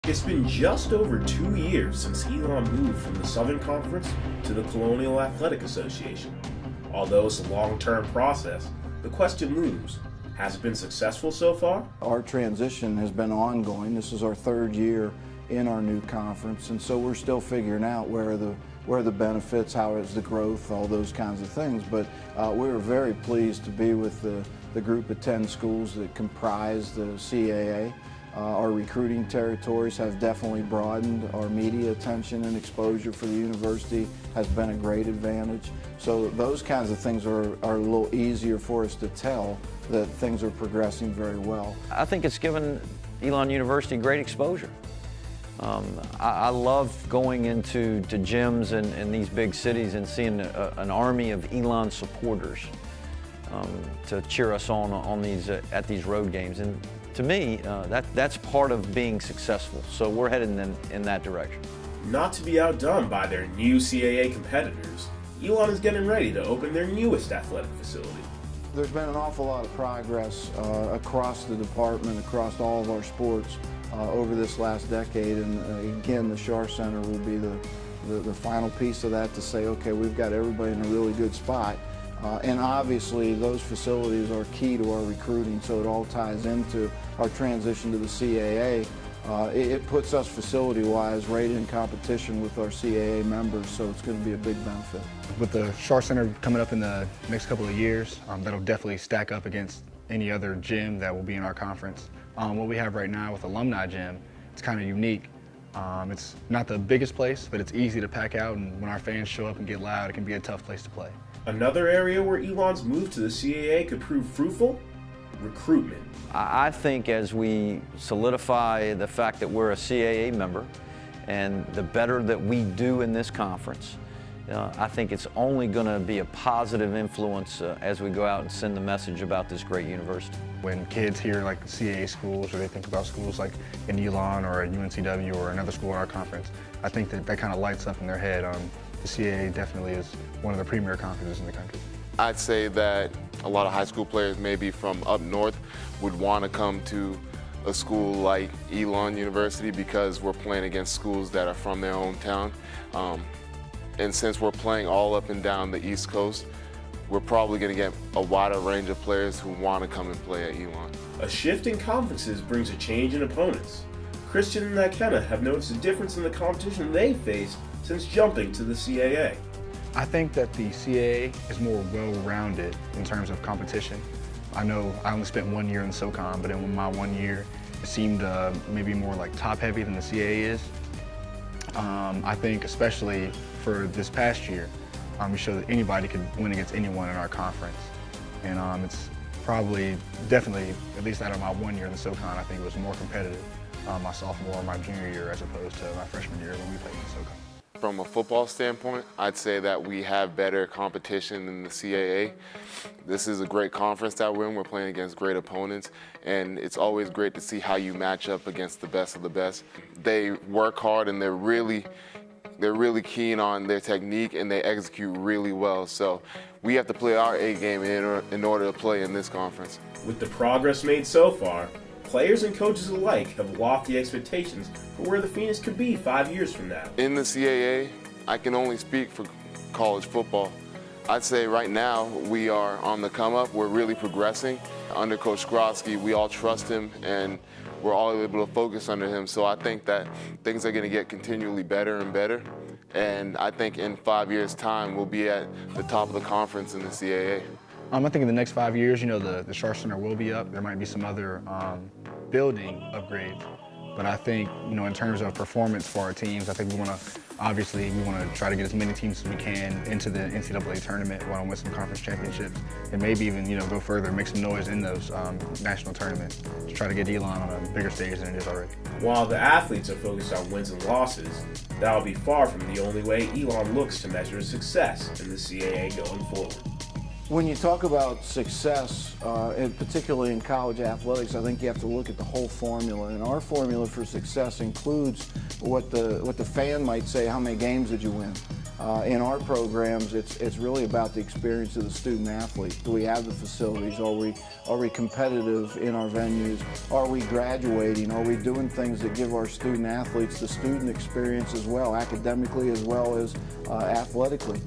It's been just over 2 years since Elon moved from the Southern Conference to the Colonial Athletic Association. Although it's a long-term process, the question looms, has it been successful so far? Our transition has been ongoing. This is our third year in our new conference, and so we're still figuring out where are the benefits, how is the growth, all those kinds of things. But we were very pleased to be with the group of 10 schools that comprise the CAA. Our recruiting territories have definitely broadened. Our media attention and exposure for the university has been a great advantage. So those kinds of things are a little easier for us to tell that things are progressing very well. I think it's given Elon University great exposure. I love going into gyms in these big cities and seeing an army of Elon supporters to cheer us on these at these road games. And to me, that's part of being successful. So we're headed in that direction. Not to be outdone by their new CAA competitors, Elon is getting ready to open their newest athletic facility. There's been an awful lot of progress across the department, across all of our sports over this last decade, and again, the Schar Center will be the final piece of that to say, okay, we've got everybody in a really good spot. And obviously those facilities are key to our recruiting, so it all ties into our transition to the CAA. It puts us facility-wise right in competition with our CAA members, so it's going to be a big benefit. With the Schar Center coming up in the next couple of years, that'll definitely stack up against any other gym that will be in our conference. What we have right now with Alumni Gym, it's kind of unique. It's not the biggest place, but it's easy to pack out, and when our fans show up and get loud, it can be a tough place to play. Another area where Elon's move to the CAA could prove fruitful? Recruitment. I think as we solidify the fact that we're a CAA member and the better that we do in this conference, I think it's only going to be a positive influence as we go out and send the message about this great university. When kids hear like CAA schools, or they think about schools like in Elon or at UNCW or another school in our conference, I think that kind of lights up in their head. The CAA definitely is one of the premier conferences in the country. I'd say that a lot of high school players maybe from up north would want to come to a school like Elon University because we're playing against schools that are from their own town. And since we're playing all up and down the East Coast, we're probably going to get a wider range of players who want to come and play at Elon. A shift in conferences brings a change in opponents. Christian and McKenna have noticed a difference in the competition they faced since jumping to the CAA. I think that the CAA is more well-rounded in terms of competition. I know I only spent 1 year in SoCon, but in my 1 year, it seemed maybe more like top-heavy than the CAA is. I think especially for this past year, we showed that anybody could win against anyone in our conference. And it's probably, definitely, at least out of my 1 year in the SoCon, I think it was more competitive my sophomore or my junior year as opposed to my freshman year when we played in SoCon. From a football standpoint, I'd say that we have better competition than the CAA. This is a great conference that we're in. We're playing against great opponents, and it's always great to see how you match up against the best of the best. They work hard, and they're really keen on their technique, and they execute really well. So we have to play our A game in order to play in this conference. With the progress made so far, players and coaches alike have lofty expectations for where the Phoenix could be 5 years from now. In the CAA, I can only speak for college football. I'd say right now we are on the come up. We're really progressing. Under Coach Skrosky, we all trust him, and we're all able to focus under him. So I think that things are going to get continually better and better. And I think in 5 years' time, we'll be at the top of the conference in the CAA. I think in the next 5 years, the Schar Center will be up. There might be some other building upgrades. But I think, in terms of performance for our teams, I think we want to try to get as many teams as we can into the NCAA tournament. We want to win some conference championships, and maybe even, go further, make some noise in those national tournaments to try to get Elon on a bigger stage than it is already. While the athletes are focused on wins and losses, that'll be far from the only way Elon looks to measure success in the CAA going forward. When you talk about success, and particularly in college athletics, I think you have to look at the whole formula. And our formula for success includes what the fan might say, how many games did you win? In our programs, it's really about the experience of the student athlete. Do we have the facilities? Are we competitive in our venues? Are we graduating? Are we doing things that give our student athletes the student experience as well, academically as well as athletically?